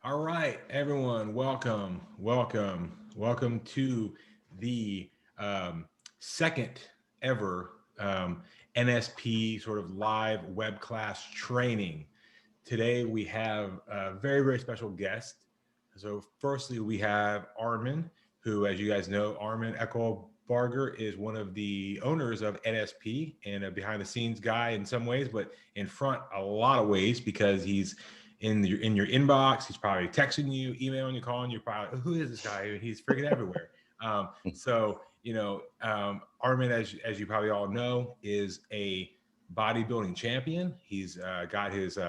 All right, everyone, welcome to the second ever NSP sort of live web class training. Today we have a very, very special guest. So, firstly, we have Armin, who, as you guys know, Arman Eckelbarger is one of the owners of NSP and a behind the scenes guy in some ways, but in front a lot of ways because he's in your inbox. He's probably texting you, emailing you, calling you. Probably, who is this guy? He's freaking everywhere. Armin, as you probably all know, is a bodybuilding champion. He's got his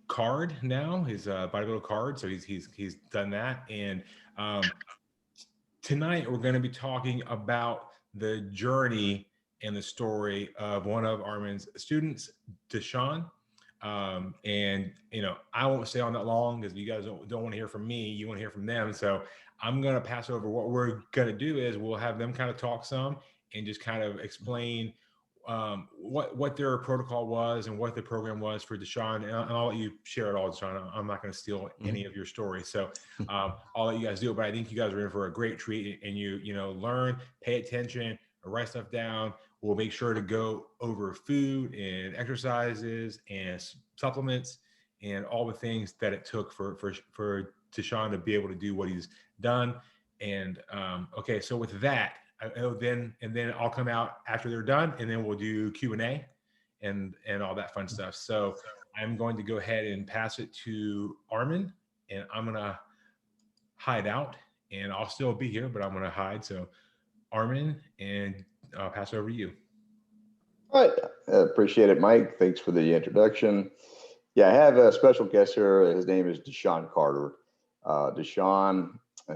card now, his bodybuilder card. So he's done that. And um, tonight we're going to be talking about the journey and the story of one of Armin's students, Deshawn. And I won't stay on that long because you guys don't want to hear from me. You want to hear from them. So I'm going to pass over. What we're going to do is we'll have them kind of talk some and just kind of explain what their protocol was and what the program was for Deshawn. And I'll let you share it all, Deshawn. I'm not going to steal any of your story. So I'll let you guys do it. But I think you guys are in for a great treat, and learn, pay attention, write stuff down. We'll make sure to go over food and exercises and supplements and all the things that it took for Deshawn to be able to do what he's done. And okay, so with that, then I'll come out after they're done, and then we'll do Q&A and all that fun stuff. So I'm going to go ahead and pass it to Armin, and I'm gonna hide out, and I'll still be here, but I'm gonna hide. So Armin, and I'll pass it over to you. All right. Appreciate it, Mike. Thanks for the introduction. Yeah, I have a special guest here. His name is Deshawn Carter. Deshawn,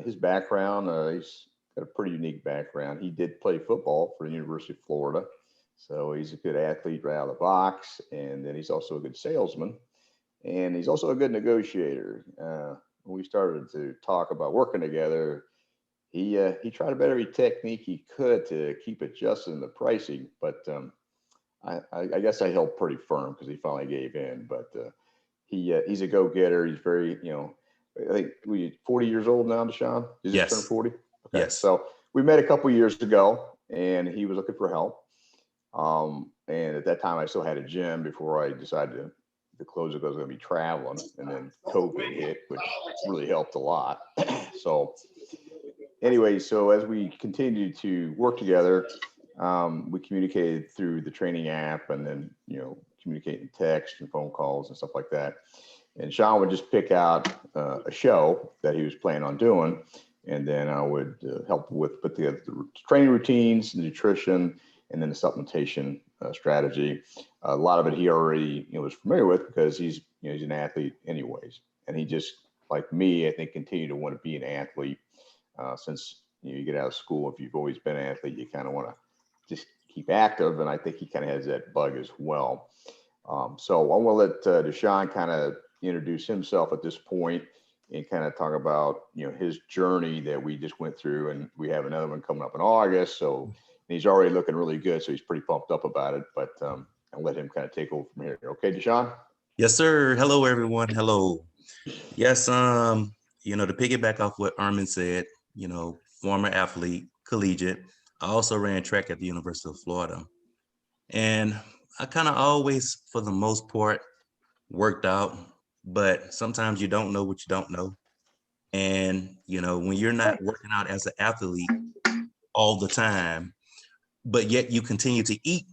his background, he's got a pretty unique background. He did play football for the University of Florida. So he's a good athlete right out of the box. And then he's also a good salesman. And he's also a good negotiator. When we started to talk about working together, he tried about every technique he could to keep adjusting the pricing, but I guess I held pretty firm because he finally gave in. But he's a go getter. He's very I think we 40 years old now, Deshawn. He just turned Yes. 40. Okay, Yes. so we met a couple years ago, and he was looking for help. And at that time, I still had a gym before I decided to close it because I was going to be traveling, and then COVID hit, which really helped a lot. So anyway, so as we continued to work together, we communicated through the training app, and then communicating text and phone calls and stuff like that. And Sean would just pick out a show that he was planning on doing, and then I would help with put together the training routines, the nutrition, and then the supplementation strategy. A lot of it he already was familiar with because he's an athlete anyways, and he just, like me, I think, continued to want to be an athlete since you get out of school. If you've always been an athlete, you kind of want to just keep active, and I think he kind of has that bug as well. So I'm going to let Deshawn kind of introduce himself at this point and kind of talk about his journey that we just went through, and we have another one coming up in August. So he's already looking really good, so he's pretty pumped up about it. But I'll let him kind of take over from here. Okay, Deshawn? Yes, sir. Hello, everyone. Hello. Yes. To piggyback off what Armin said, former athlete, collegiate. I also ran track at the University of Florida. And I kind of always, for the most part, worked out, but sometimes you don't know what you don't know. And, when you're not working out as an athlete all the time, but yet you continue to eat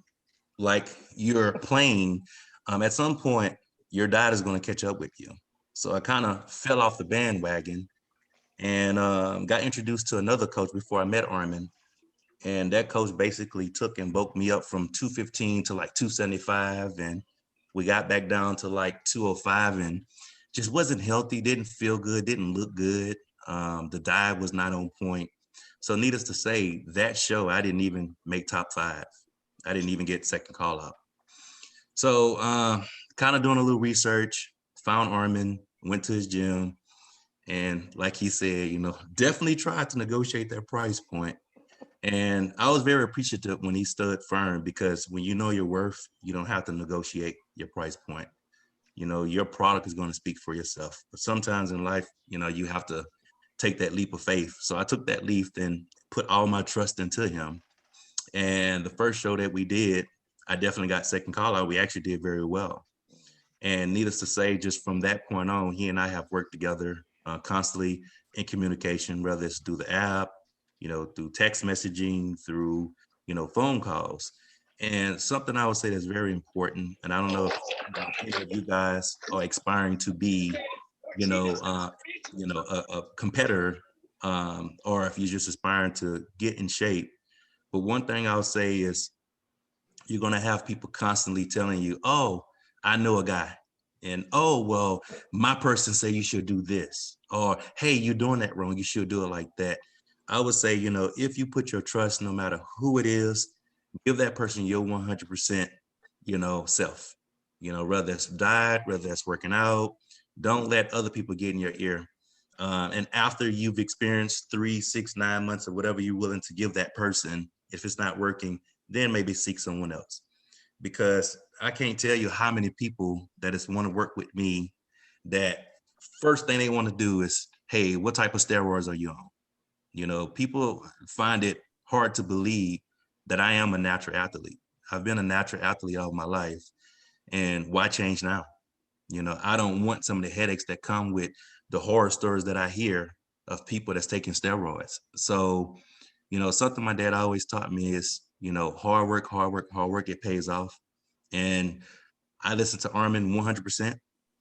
like you're playing, at some point, your diet is going to catch up with you. So I kind of fell off the bandwagon and got introduced to another coach before I met Armin. And that coach basically took and bulked me up from 215 to like 275. And we got back down to like 205 and just wasn't healthy, didn't feel good, didn't look good. The diet was not on point. So needless to say, that show, I didn't even make top 5. I didn't even get second call up. So kind of doing a little research, found Armin, went to his gym. And like he said, definitely tried to negotiate that price point. And I was very appreciative when he stood firm, because when you know your worth, you don't have to negotiate your price point. your product is going to speak for yourself. But sometimes in life, you have to take that leap of faith. So I took that leap and put all my trust into him. And the first show that we did, I definitely got second call out. We actually did very well. And needless to say, just from that point on, he and I have worked together constantly in communication, whether it's through the app, through text messaging, through, phone calls. And something I would say that's very important, and I don't know if any of you guys are aspiring to be, a competitor, or if you're just aspiring to get in shape. But one thing I'll say is you're going to have people constantly telling you, oh, I know a guy. And, oh, well, my person say you should do this. Or, hey, you're doing that wrong. You should do it like that. I would say, if you put your trust, no matter who it is, give that person your 100%, self, whether it's diet, whether it's working out. Don't let other people get in your ear. And after you've experienced 3, 6, 9 months or whatever you're willing to give that person, if it's not working, then maybe seek someone else. Because I can't tell you how many people that just want to work with me that first thing they want to do is, hey, what type of steroids are you on? People find it hard to believe that I am a natural athlete. I've been a natural athlete all my life. And why change now? I don't want some of the headaches that come with the horror stories that I hear of people that's taking steroids. So, something my dad always taught me is, hard work, hard work, hard work, it pays off. And I listen to Armin 100%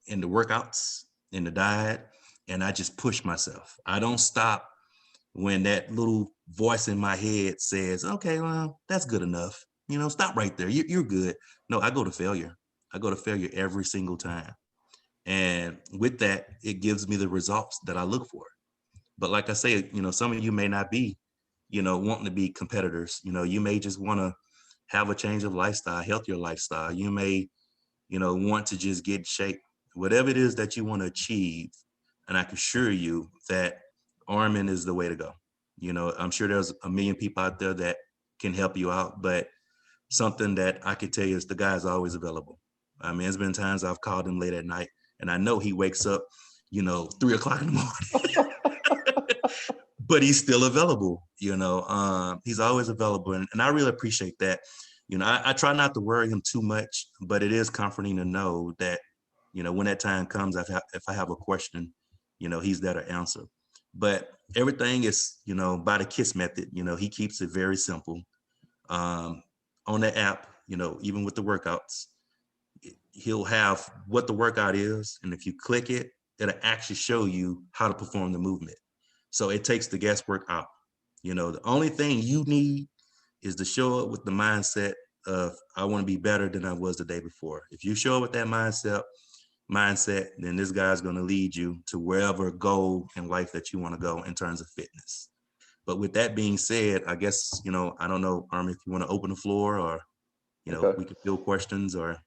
in the workouts, in the diet, and I just push myself. I don't stop when that little voice in my head says, okay, well, that's good enough. Stop right there. You're good. No, I go to failure. I go to failure every single time. And with that, it gives me the results that I look for. But like I say, some of you may not be, wanting to be competitors. You may just want to have a change of lifestyle, healthier lifestyle. You may, want to just get in shape. Whatever it is that you want to achieve, and I can assure you that Armin is the way to go. I'm sure there's a million people out there that can help you out, but something that I can tell you is the guy is always available. I mean, there's been times I've called him late at night, and I know he wakes up, 3 o'clock in the morning. But he's still available, he's always available. And I really appreciate that. I try not to worry him too much, but it is comforting to know that, when that time comes, if I have a question, he's there to answer. But everything is, by the KISS method. He keeps it very simple. On the app, even with the workouts, he'll have what the workout is. And if you click it, it'll actually show you how to perform the movement. So it takes the guesswork out. The only thing you need is to show up with the mindset of, I want to be better than I was the day before. If you show up with that mindset, then this guy's going to lead you to wherever goal in life that you want to go in terms of fitness. But with that being said, I guess, I don't know, Armin, if you want to open the floor, or, Okay. we can field questions, or.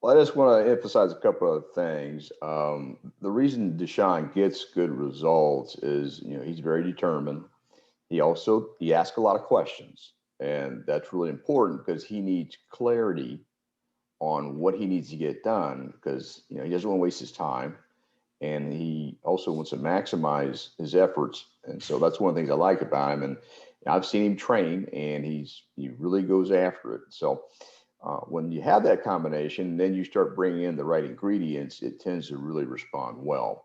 Well, I just want to emphasize a couple of things. The reason Deshawn gets good results is, he's very determined. He asks a lot of questions, and that's really important because he needs clarity on what he needs to get done, because, he doesn't want to waste his time, and he also wants to maximize his efforts. And so that's one of the things I like about him. And I've seen him train, and he really goes after it. So when you have that combination, then you start bringing in the right ingredients, it tends to really respond well.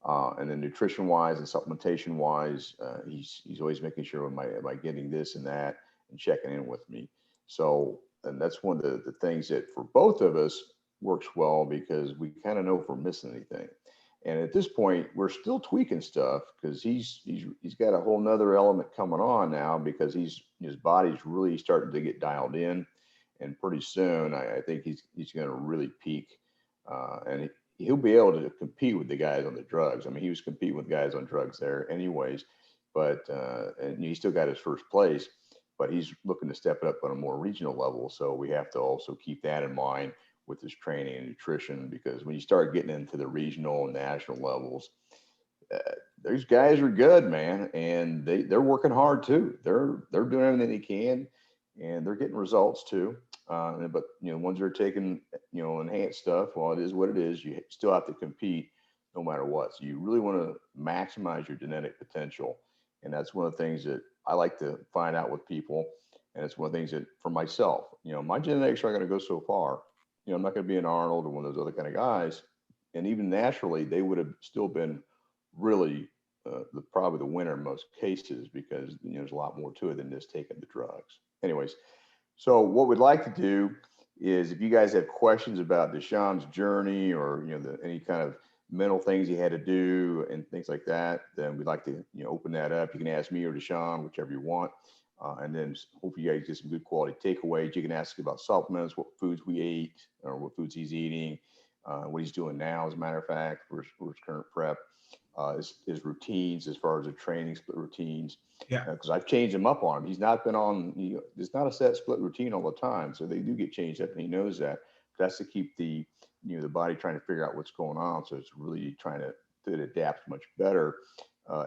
And then nutrition wise and supplementation wise, he's always making sure, am I getting this and that, and checking in with me. So, and that's one of the things that for both of us works well, because we kind of know if we're missing anything. And at this point, we're still tweaking stuff, because he's got a whole nother element coming on now, because his body's really starting to get dialed in. And pretty soon, I think he's going to really peak, and he'll be able to compete with the guys on the drugs. I mean, he was competing with guys on drugs there anyways, but and he still got his first place, but he's looking to step it up on a more regional level. So we have to also keep that in mind with his training and nutrition, because when you start getting into the regional and national levels, those guys are good, man, and they're working hard too. They're doing everything they can, and they're getting results too. But ones that are taking enhanced stuff, well, it is what it is. You still have to compete no matter what. So you really want to maximize your genetic potential, and that's one of the things that I like to find out with people. And it's one of the things that for myself, my genetics are going to go so far. I'm not going to be an Arnold or one of those other kind of guys. And even naturally, they would have still been really probably the winner in most cases, because there's a lot more to it than just taking the drugs. Anyways, so what we'd like to do is, if you guys have questions about Deshawn's journey, or any kind of mental things he had to do and things like that, then we'd like to open that up. You can ask me or Deshawn, whichever you want. And then hopefully you guys get some good quality takeaways. You can ask about supplements, what foods we ate, or what foods he's eating, what he's doing now, as a matter of fact, for his current prep, his routines as far as the training split routines. Yeah. Because I've changed him up on him. He's not been on, it's not a set split routine all the time. So they do get changed up, and he knows that. That's to keep the body trying to figure out what's going on. So it's really trying to adapt much better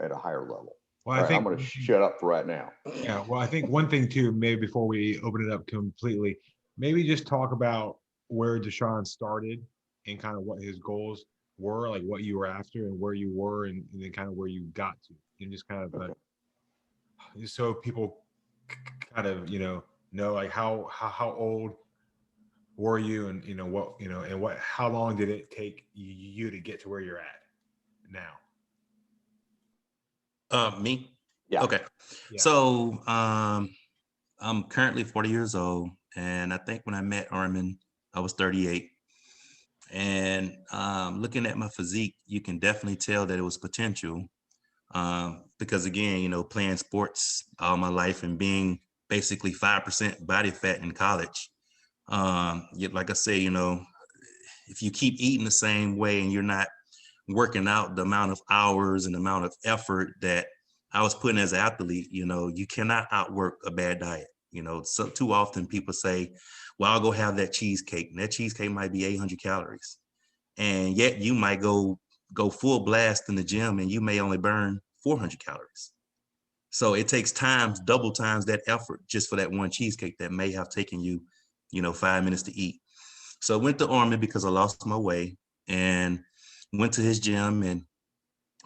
at a higher level. Well, I think I'm going to shut up for right now. Yeah. Well, I think one thing too, maybe before we open it up completely, maybe just talk about where Deshawn started and kind of what his goals were, like what you were after and where you were, and then kind of where you got to, and just kind of just so people kind of know like how old were you, and what and what how long did it take you to get to where you're at now? Me? Yeah. Okay. Yeah. So I'm currently 40 years old, and I think when I met Armin, I was 38. And looking at my physique, you can definitely tell that it was potential. Because again, playing sports all my life and being basically 5% body fat in college. Like I say, if you keep eating the same way and you're not working out the amount of hours and the amount of effort that I was putting as an athlete, you cannot outwork a bad diet. So too often people say, well, I'll go have that cheesecake. And that cheesecake might be 800 calories. And yet you might go full blast in the gym and you may only burn 400 calories. So it takes double times that effort just for that one cheesecake that may have taken you, 5 minutes to eat. So I went to Armin because I lost my way, and went to his gym, and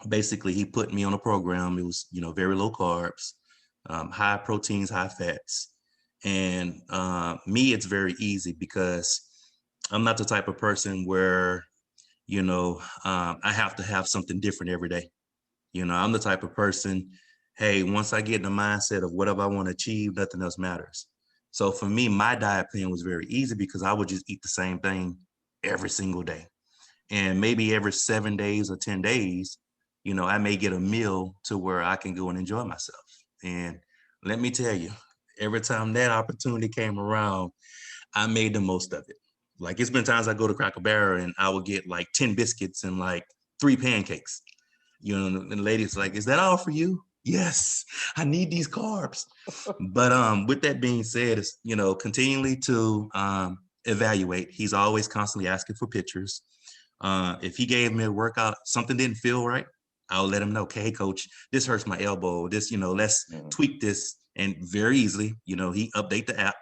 basically he put me on a program. It was, very low carbs, high proteins, high fats. And me, it's very easy because I'm not the type of person where, I have to have something different every day. I'm the type of person, hey, once I get in the mindset of whatever I want to achieve, nothing else matters. So for me, my diet plan was very easy because I would just eat the same thing every single day. And maybe every 7 days or 10 days, I may get a meal to where I can go and enjoy myself. And let me tell you, every time that opportunity came around, I made the most of it. Like, it's been times I go to Cracker Barrel and I would get like 10 biscuits and like 3 pancakes. And the lady's like, is that all for you? Yes, I need these carbs. But with that being said, it's, continually to evaluate. He's always constantly asking for pictures. If he gave me a workout, something didn't feel right, I'll let him know, okay, hey, coach, this hurts my elbow. This, let's tweak this. And very easily, he update the app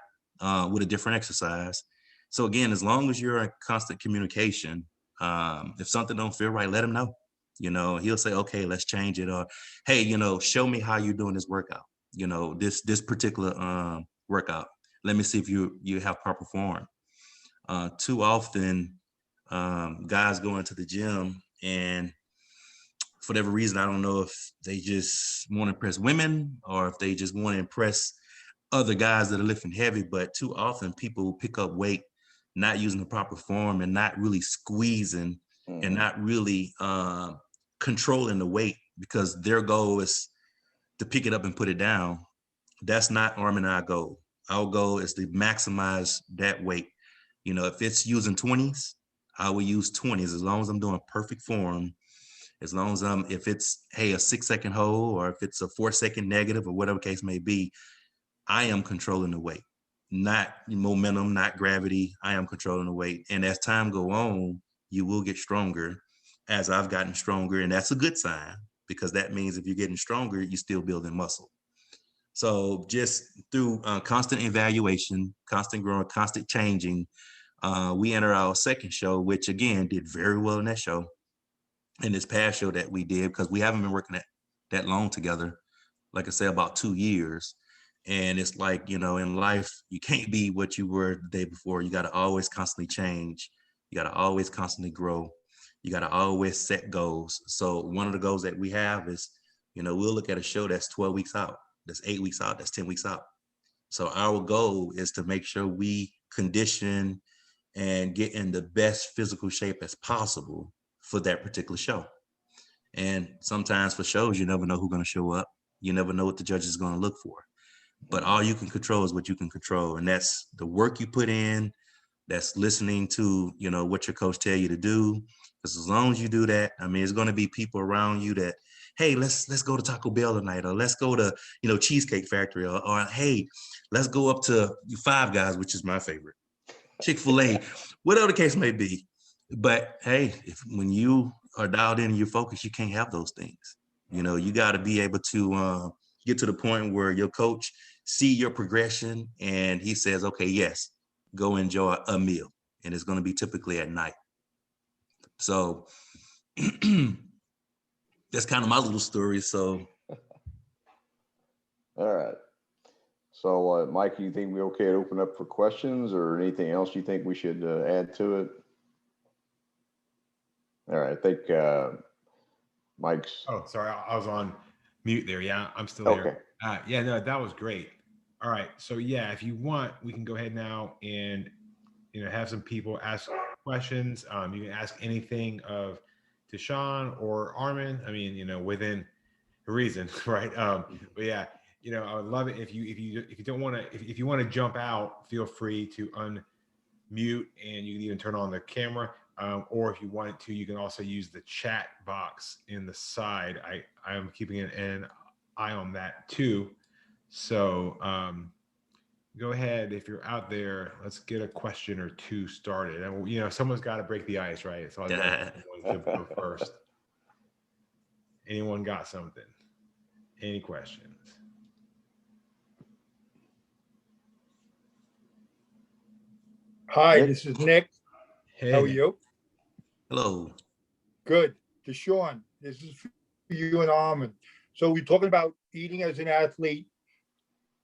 with a different exercise. So again, as long as you're in constant communication, if something don't feel right, let him know. He'll say, okay, let's change it. Or, hey, show me how you're doing this workout. This particular workout. Let me see if you have proper form. Too often, guys go into the gym and for whatever reason, I don't know if they just want to impress women or if they just want to impress other guys that are lifting heavy, but too often people pick up weight not using the proper form and not really squeezing and not really controlling the weight because their goal is to pick it up and put it down. That's not Armin and our goal. Our goal is to maximize that weight. If it's using 20s, I will use 20s as long as I'm doing perfect form. As long as if it's, hey, a 6-second hold or if it's a 4-second negative or whatever case may be, I am controlling the weight, not momentum, not gravity. I am controlling the weight. And as time go on, you will get stronger as I've gotten stronger. And that's a good sign because that means if you're getting stronger, you're still building muscle. So just through constant evaluation, constant growing, constant changing, we enter our second show, which again did very well in that show. In this past show that we did, because we haven't been working that long together, like I said, about 2 years. And it's like, you know, in life, you can't be what you were the day before. You got to always constantly change. You got to always constantly grow. You got to always set goals. So one of the goals that we have is, you know, we'll look at a show that's 12 weeks out, that's 8 weeks out, that's 10 weeks out. So our goal is to make sure we condition and get in the best physical shape as possible for that particular show. And sometimes for shows, you never know who's going to show up. You never know what the judge is going to look for. But all you can control is what you can control. And that's the work you put in, that's listening to, you know, what your coach tell you to do. Because as long as you do that, I mean, it's going to be people around you that, hey, let's go to Taco Bell tonight, or let's go to, you know, Cheesecake Factory, or hey, let's go up to Five Guys, which is my favorite, Chick-fil-A, whatever the case may be. But hey, when you are dialed in and you're focused, you can't have those things. You know, you got to be able to get to the point where your coach see your progression and he says, okay, yes, go enjoy a meal. And it's going to be typically at night. So that's kind of my little story. So. All right. So, Mike, you think we're okay to open up for questions, or anything else you think we should add to it? All right. I think Mike's. Oh, sorry. I was on mute there. Yeah, I'm still Okay. here. Yeah, no, that was great. All right. So yeah, if you want, we can go ahead now and, you know, have some people ask questions. You can ask anything of Deshawn or Armin. I mean, you know, within reason, right? But yeah, you know, I would love it if you don't want to, if you want to jump out, feel free to unmute, and you can even turn on the camera. Or if you wanted to, you can also use the chat box in the side. I am keeping an eye on that too. So go ahead, if you're out there, let's get a question or two started. And you know, someone's got to break the ice, right? So I'll go first. Anyone got something? Any questions? Hi, this is Nick. Hey, How are you? Hello. Good. Deshawn, this is for you and Armin. So we're talking about eating as an athlete,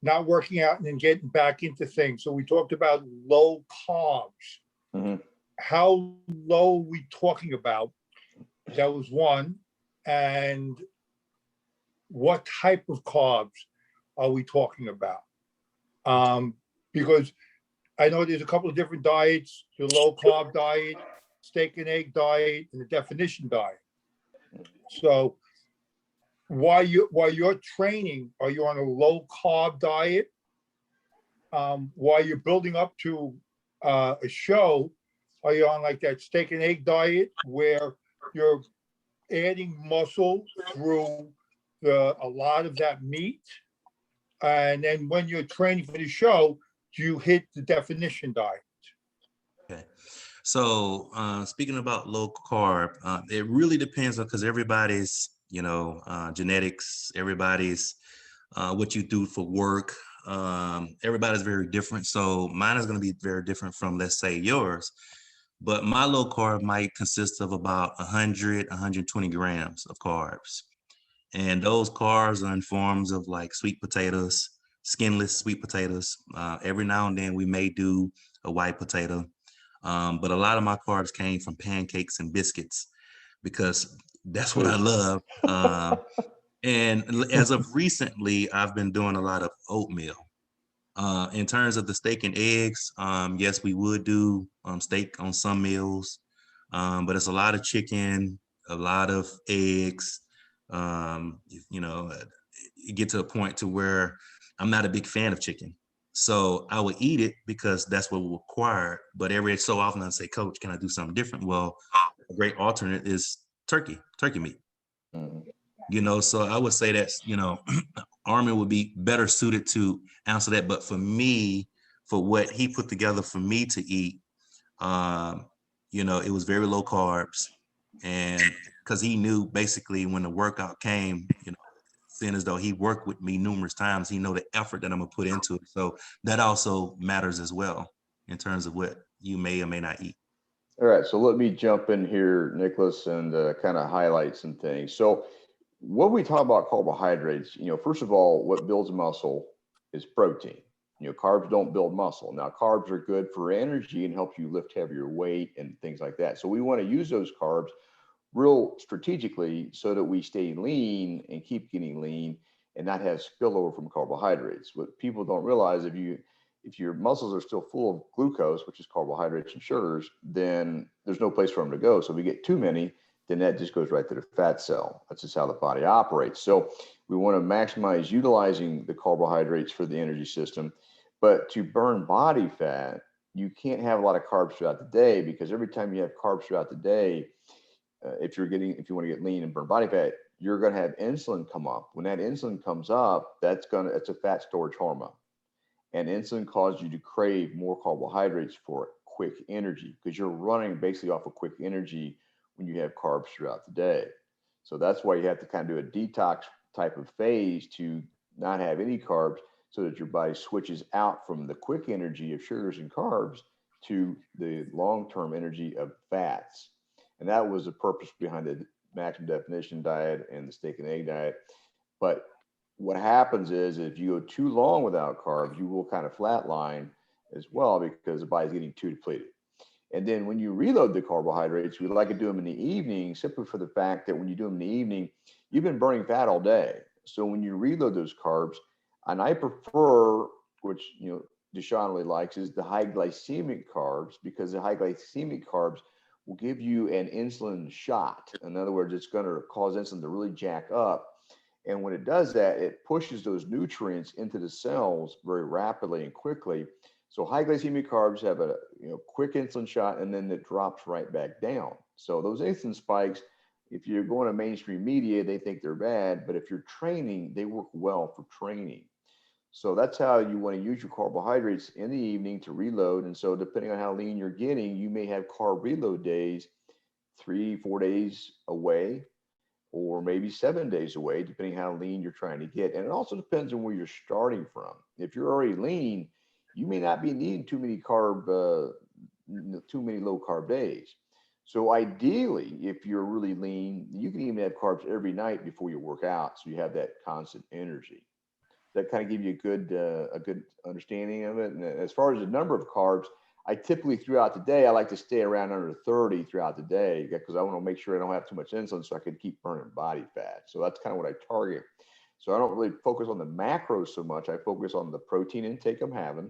not working out, and then getting back into things. So we talked about low carbs. Mm-hmm. How low are we talking about? That was one. And what type of carbs are we talking about? Because I know there's a couple of different diets: the low carb diet, steak and egg diet, and the definition diet. So while you're training, are you on a low carb diet? While you're building up to a show, are you on like that steak and egg diet where you're adding muscle through a lot of that meat? And then when you're training for the show, do you hit the definition diet? Okay. So speaking about low carb, it really depends on, because everybody's, you know, genetics, everybody's what you do for work. Everybody's very different. So mine is going to be very different from, let's say, yours. But my low carb might consist of about 100, 120 grams of carbs. And those carbs are in forms of like sweet potatoes, skinless sweet potatoes. Every now and then we may do a white potato. But a lot of my carbs came from pancakes and biscuits because that's what I love. And as of recently, I've been doing a lot of oatmeal. In terms of the steak and eggs, yes, we would do steak on some meals, but it's a lot of chicken, a lot of eggs. You know, you get to a point to where I'm not a big fan of chicken. So I would eat it because that's what we require. But every so often I say, Coach, can I do something different? Well, a great alternate is turkey meat. Mm-hmm. You know, so I would say that's, you know, Armin would be better suited to answer that. But for me, for what he put together for me to eat, you know, it was very low carbs. And because he knew basically when the workout came, you know, seeing as though he worked with me numerous times. He know the effort that I'm gonna put into it. So that also matters as well in terms of what you may or may not eat. All right, so let me jump in here, Nicholas, and kind of highlight some things. So when we talk about carbohydrates, first of all, what builds muscle is protein. Carbs don't build muscle. Now, carbs are good for energy and help you lift heavier weight and things like that. So we want to use those carbs real strategically so that we stay lean and keep getting lean and not have spillover from carbohydrates. What people don't realize, if your muscles are still full of glucose, which is carbohydrates and sugars, then there's no place for them to go. So if we get too many, then that just goes right to the fat cell. That's just how the body operates. So we want to maximize utilizing the carbohydrates for the energy system. But to burn body fat, you can't have a lot of carbs throughout the day, because every time you have carbs throughout the day, if you want to get lean and burn body fat, you're going to have insulin come up. When that insulin comes up, it's a fat storage hormone. And insulin causes you to crave more carbohydrates for quick energy, because you're running basically off of quick energy when you have carbs throughout the day. So that's why you have to kind of do a detox type of phase to not have any carbs, so that your body switches out from the quick energy of sugars and carbs to the long-term energy of fats. And that was the purpose behind the maximum definition diet and the steak and egg diet. But what happens is, if you go too long without carbs, you will kind of flatline as well, because the body's getting too depleted. And then when you reload the carbohydrates, we like to do them in the evening, simply for the fact that when you do them in the evening, you've been burning fat all day. So when you reload those carbs, and I prefer, which Deshawn really likes, is the high glycemic carbs, because the high glycemic carbs will give you an insulin shot. In other words, it's going to cause insulin to really jack up. And when it does that, it pushes those nutrients into the cells very rapidly and quickly. So high glycemic carbs have a quick insulin shot, and then it drops right back down. So those insulin spikes, if you're going to mainstream media, they think they're bad, but if you're training, they work well for training. So that's how you want to use your carbohydrates in the evening to reload. And so depending on how lean you're getting, you may have carb reload days 3-4 days away, or maybe 7 days away, depending how lean you're trying to get. And it also depends on where you're starting from. If you're already lean, you may not be needing too many low carb days. So ideally, if you're really lean, you can even have carbs every night before you work out, so you have that constant energy. That kind of give you a good understanding of it. And as far as the number of carbs, I typically throughout the day, I like to stay around under 30 throughout the day, because I want to make sure I don't have too much insulin, so I can keep burning body fat. So that's kind of what I target. So I don't really focus on the macros so much. I focus on the protein intake I'm having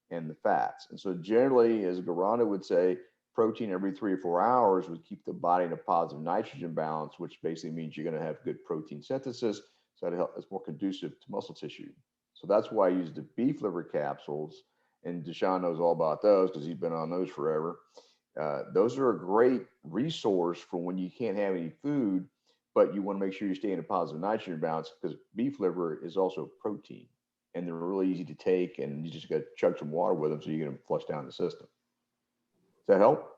and the fats. And so generally, as Garanda would say, protein every 3 or 4 hours would keep the body in a positive nitrogen balance, which basically means you're going to have good protein synthesis. So it's more conducive to muscle tissue. So that's why I use the beef liver capsules. And Deshawn knows all about those, because he's been on those forever. Those are a great resource for when you can't have any food, but you want to make sure you stay in a positive nitrogen balance, because beef liver is also protein, and they're really easy to take, and you just got to chug some water with them so you get them flushed down the system. Does that help?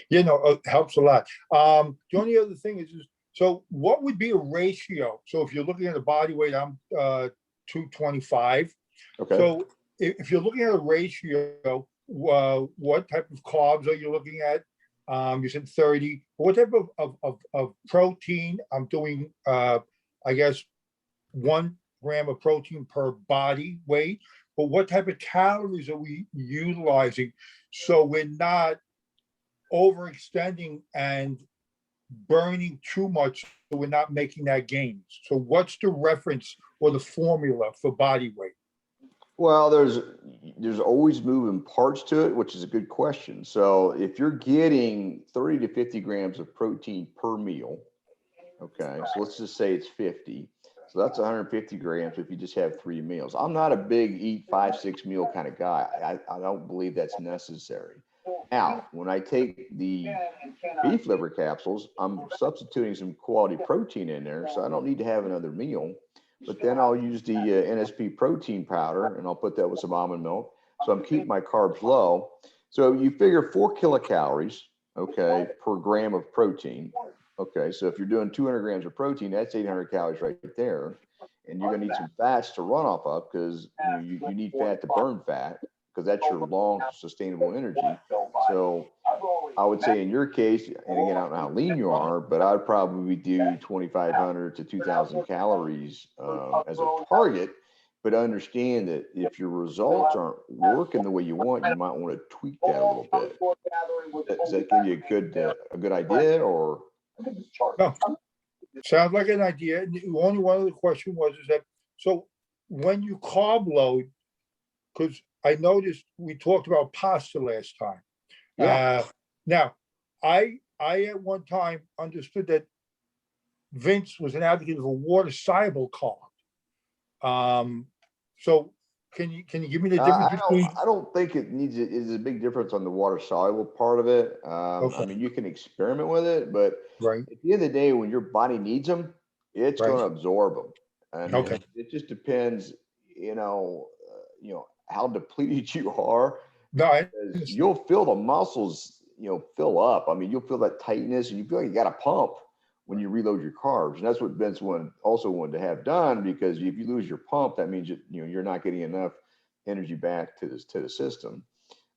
It helps a lot. The only other thing is, so what would be a ratio? So if you're looking at a body weight, I'm 225. Okay. So if you're looking at a ratio, what type of carbs are you looking at? You said 30. What type of protein? I'm doing, I guess, 1 gram of protein per body weight. But what type of calories are we utilizing, so we're not overextending and burning too much, so we're not making that gains? So what's the reference or the formula for body weight? Well, there's always moving parts to it, which is a good question. So if you're getting 30 to 50 grams of protein per meal, okay, so let's just say it's 50. So that's 150 grams if you just have 3 meals. I'm not a big eat 5-6 meal kind of guy. I don't believe that's necessary. Now, when I take the beef liver capsules, I'm substituting some quality protein in there, so I don't need to have another meal. But then I'll use the NSP protein powder, and I'll put that with some almond milk. So I'm keeping my carbs low. So you figure 4 kilocalories, okay, per gram of protein. Okay, so if you're doing 200 grams of protein, that's 800 calories right there. and you're gonna need some fats to run off of, because you need fat to burn fat, because that's your long sustainable energy. So I would say in your case, and again, I don't know how lean you are, but I'd probably do 2,500 to 2,000 calories as a target. But understand that if your results aren't working the way you want, you might want to tweak that a little bit. Does that give you a good idea, or? No, sounds like an idea. The only one of the question was is that, so when you carb load, because I noticed we talked about pasta last time. Yeah. Now, I at one time understood that Vince was an advocate of a water soluble carb. So can you give me the difference between? I don't think it needs it is a big difference on the water soluble part of it. Okay. I mean, you can experiment with it, but Right. at the end of the day, when your body needs them, it's Right. going to absorb them. And Okay. it just depends, how depleted you are. No, You'll feel the muscles, fill up. I mean, you'll feel that tightness, and you feel like you got to pump when you reload your carbs. And that's what Vince also wanted to have done, because if you lose your pump, that means you're not getting enough energy back to the system.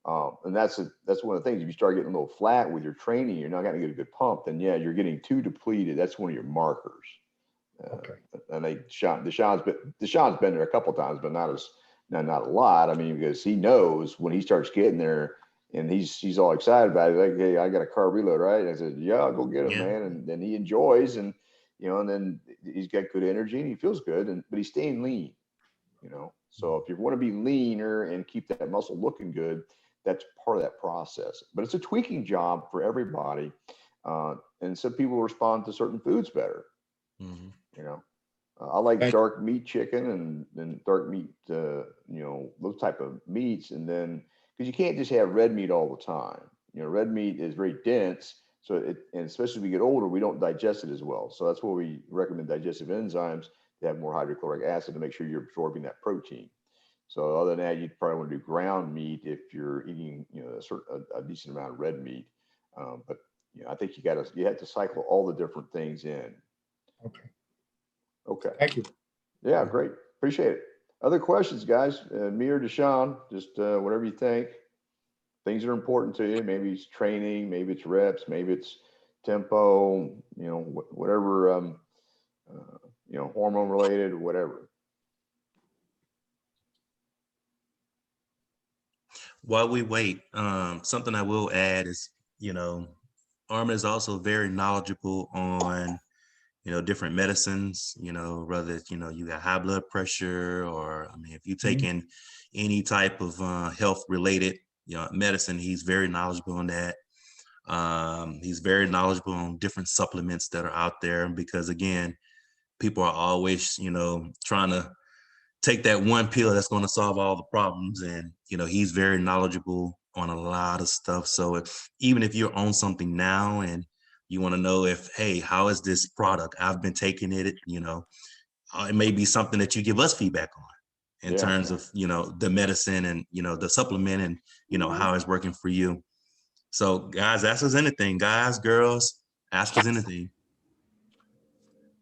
And that's one of the things. If you start getting a little flat with your training, you're not going to get a good pump. Then you're getting too depleted. That's one of your markers. Okay. And Deshawn's been there a couple of times, but not a lot. I mean, because he knows when he starts getting there, and he's all excited about it. Like, hey, I got a carb reload, right? And I said, yeah, I'll go get it, man. And then he enjoys, and and then he's got good energy and he feels good, but he's staying lean. So if you want to be leaner and keep that muscle looking good, that's part of that process. But it's a tweaking job for everybody, and some people respond to certain foods better. Mm-hmm. I like dark meat chicken and dark meat, those type of meats. And then, because you can't just have red meat all the time. Red meat is very dense. And especially as we get older, we don't digest it as well. So that's why we recommend digestive enzymes to have more hydrochloric acid to make sure you're absorbing that protein. So other than that, you'd probably want to do ground meat if you're eating, a decent amount of red meat. But I think you have to cycle all the different things in. Okay. Thank you. Yeah, great. Appreciate it. Other questions, guys? Me or Deshawn, just whatever you think. Things that are important to you. Maybe it's training, maybe it's reps, maybe it's tempo, whatever, hormone related or whatever. While we wait, something I will add is, Armin is also very knowledgeable on different medicines, whether you got high blood pressure, or if you're taking any type of health related medicine, he's very knowledgeable on that. He's very knowledgeable on different supplements that are out there, because again, people are always trying to take that one pill that's going to solve all the problems, and he's very knowledgeable on a lot of stuff. So even if you're on something now and you want to know hey, how is this product? I've been taking it, it may be something that you give us feedback on in terms of, the medicine and, the supplement and, how it's working for you. So guys, ask us anything. Guys, girls, ask us anything.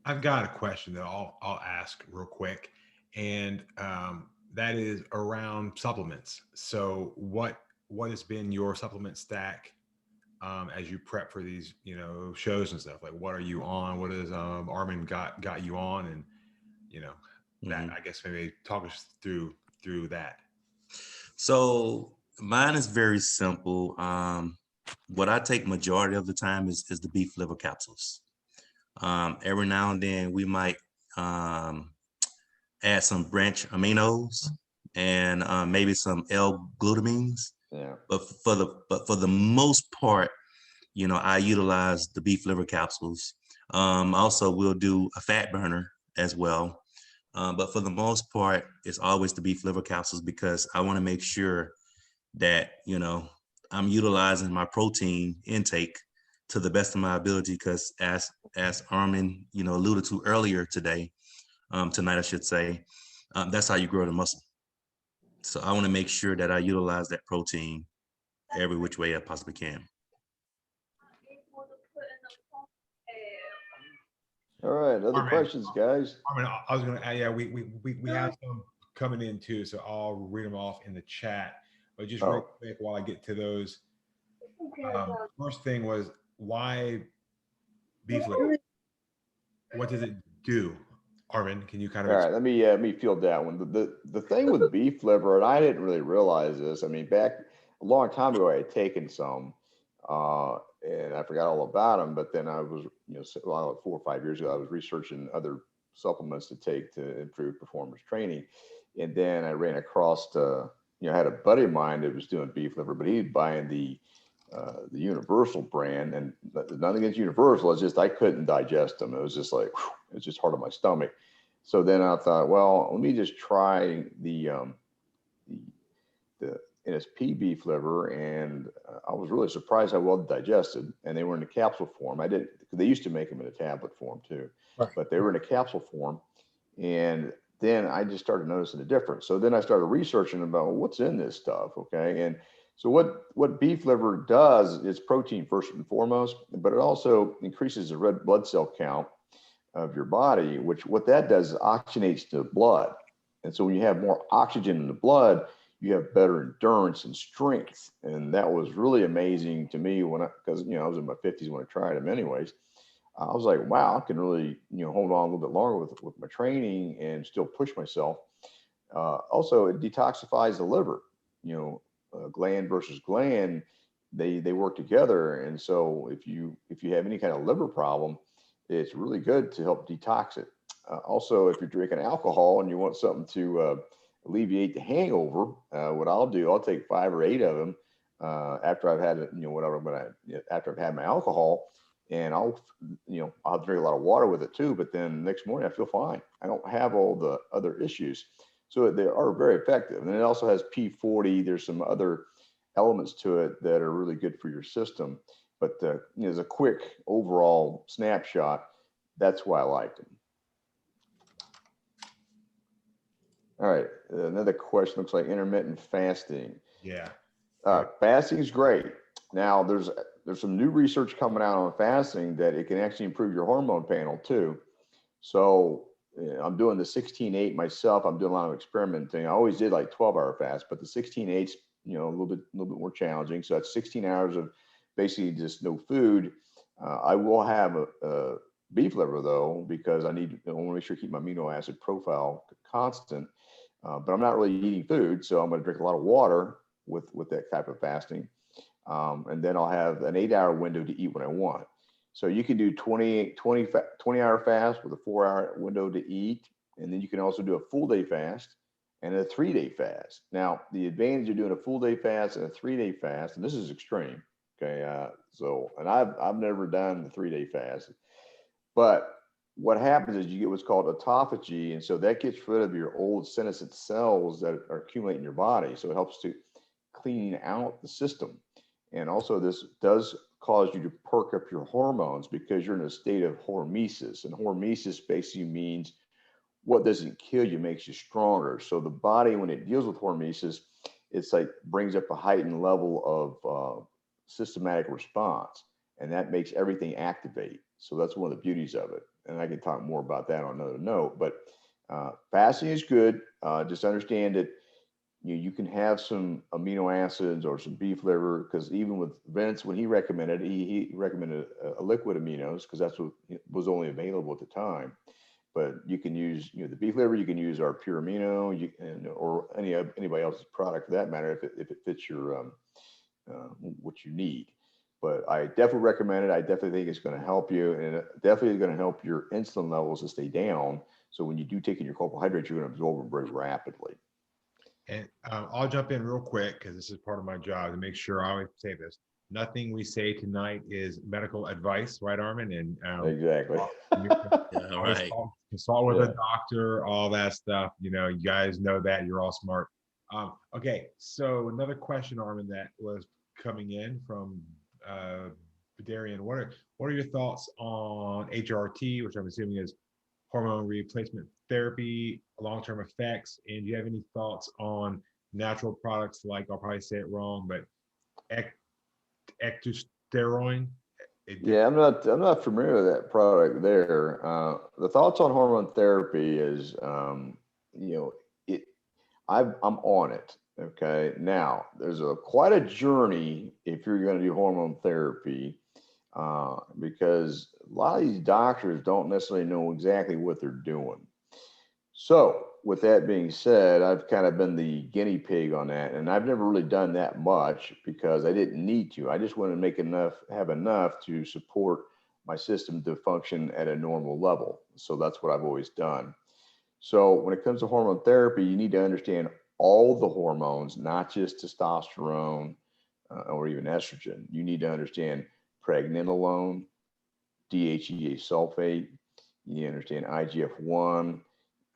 I've got a question that I'll ask real quick. And that is around supplements. So what has been your supplement stack as you prep for these, shows and stuff? Like, what are you on? What has Armin got you on? And that, I guess maybe talk us through that. So mine is very simple. What I take majority of the time is the beef liver capsules. Every now and then we might add some branch aminos and maybe some L-glutamines. Yeah. But for the most part, I utilize the beef liver capsules. Also, we'll do a fat burner as well. But for the most part, it's always the beef liver capsules, because I want to make sure that, I'm utilizing my protein intake to the best of my ability. Because as Armin, alluded to earlier tonight, I should say, that's how you grow the muscle. So I want to make sure that I utilize that protein every which way I possibly can. All right, other Armin, questions, guys? Armin, I was going to add, yeah, we have some coming in too, so I'll read them off in the chat. But just real Oh, quick while I get to those, first thing was why beef liver? What does it do? Armin, can you kind all of right. Let me field that one. The thing with beef liver, and I didn't really realize this. I mean, back a long time ago, I had taken some, and I forgot all about them. But then I was, well, 4 or 5 years ago, I was researching other supplements to take to improve performance training, and then I ran across, I had a buddy of mine that was doing beef liver, but he was buying the Universal brand, and nothing against Universal. It's just I couldn't digest them. It was just like it was just hard on my stomach. So then I thought, well, let me just try the NSP beef liver, and I was really surprised how well digested. And they were in a capsule form. I didn't. They used to make them in a tablet form too, Right. but they were in a capsule form. And then I just started noticing the difference. So then I started researching about what's in this stuff. Okay, and so what beef liver does is protein first and foremost, but it also increases the red blood cell count of your body, which what that does is oxygenates the blood. And so when you have more oxygen in the blood, you have better endurance and strength. And that was really amazing to me because I was in my 50s when I tried them anyways. I was like, wow, I can really, hold on a little bit longer with my training and still push myself. Also, it detoxifies the liver, gland versus gland, they work together. And so if you have any kind of liver problem, it's really good to help detox it. Also, if you're drinking alcohol and you want something to alleviate the hangover, what I'll do, I'll take 5 or 8 of them after I've had whatever, after I've had my alcohol, and I'll drink a lot of water with it too. But then next morning I feel fine. I don't have all the other issues. So they are very effective. And it also has P40. There's some other elements to it that are really good for your system. But as a quick overall snapshot, that's why I liked them. All right, another question looks like intermittent fasting. Yeah. Fasting is great. Now there's some new research coming out on fasting that it can actually improve your hormone panel too. So I'm doing the 16/8 myself. I'm doing a lot of experimenting. I always did like 12-hour fast, but the 16/8, a little bit more challenging. So that's 16 hours of basically just no food. I will have a beef liver though, because I want to make sure to keep my amino acid profile constant. But I'm not really eating food, so I'm going to drink a lot of water with that type of fasting. And then I'll have an 8-hour window to eat when I want. So you can do 20-hour fast with a 4-hour window to eat. And then you can also do a full day fast and a 3-day fast. Now, the advantage of doing a full day fast and a 3-day fast, and this is extreme. Okay. And I've never done the 3-day fast, but what happens is you get what's called autophagy. And so that gets rid of your old senescent cells that are accumulating in your body. So it helps to clean out the system. And also this does cause you to perk up your hormones because you're in a state of hormesis. And hormesis basically means what doesn't kill you makes you stronger. So the body, when it deals with hormesis, it's like brings up a heightened level of systematic response, and that makes everything activate. So that's one of the beauties of it. And I can talk more about that on another note, but fasting is good. Just understand that you can have some amino acids or some beef liver, because even with Vince, when he recommended, he recommended a liquid aminos because that's what was only available at the time. But you can use the beef liver, you can use our pure amino, or anybody else's product for that matter if it fits your what you need. But I definitely recommend it. I definitely think it's going to help you, and it definitely is going to help your insulin levels to stay down. So when you do take in your carbohydrates, you're going to absorb them very rapidly. And I'll jump in real quick because this is part of my job to make sure I always say this. Nothing we say tonight is medical advice, right, Armin? And exactly. Yeah, right. Consult with a doctor, all that stuff. You guys know that. You're all smart. Okay, so another question, Armin, that was coming in from Darian. What are your thoughts on HRT, which I'm assuming is hormone replacement therapy, long-term effects, and do you have any thoughts on natural products like, I'll probably say it wrong, but ectosteroin? Yeah, I'm not familiar with that product there. The thoughts on hormone therapy is, you know, it. I'm on it. Okay. Now there's quite a journey if you're going to do hormone therapy, because a lot of these doctors don't necessarily know exactly what they're doing. So, with that being said, I've kind of been the guinea pig on that, and I've never really done that much because I didn't need to. I just wanted to have enough to support my system to function at a normal level. So that's what I've always done. So when it comes to hormone therapy, you need to understand all the hormones, not just testosterone or even estrogen. You need to understand pregnenolone, DHEA sulfate. You need to understand IGF-1,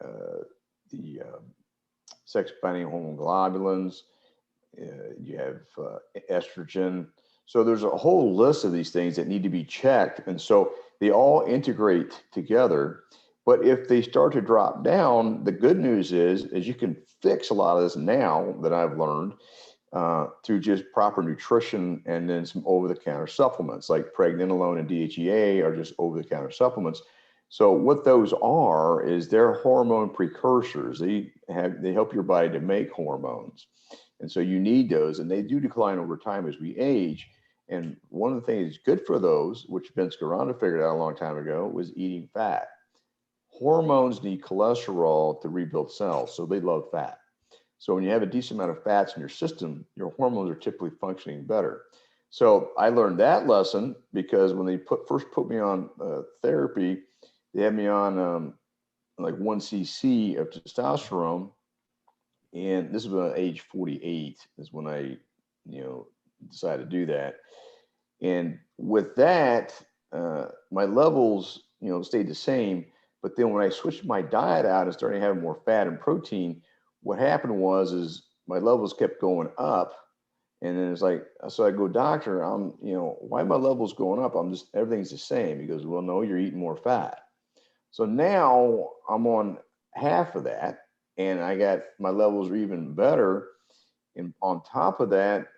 uh, the sex binding hormone globulins. You have estrogen. So there's a whole list of these things that need to be checked. And so they all integrate together. But if they start to drop down, the good news is you can fix a lot of this now that I've learned through just proper nutrition and then some over-the-counter supplements like pregnenolone and DHEA are just over-the-counter supplements. So what those are is they're hormone precursors. They help your body to make hormones. And so you need those, and they do decline over time as we age. And one of the things good for those, which Vince Guaranda figured out a long time ago, was eating fat. Hormones need cholesterol to rebuild cells, so they love fat. So when you have a decent amount of fats in your system, your hormones are typically functioning better. So I learned that lesson because when they first put me on therapy, they had me on like 1 cc of testosterone, and this was at age 48 is when I, decided to do that. And with that, my levels, stayed the same. But then when I switched my diet out and started having more fat and protein, what happened is my levels kept going up. And then it's like, so I go, doctor, why are my levels going up? Everything's the same. He goes, well, no, you're eating more fat. So now I'm on half of that, and I got my levels are even better. And on top of that,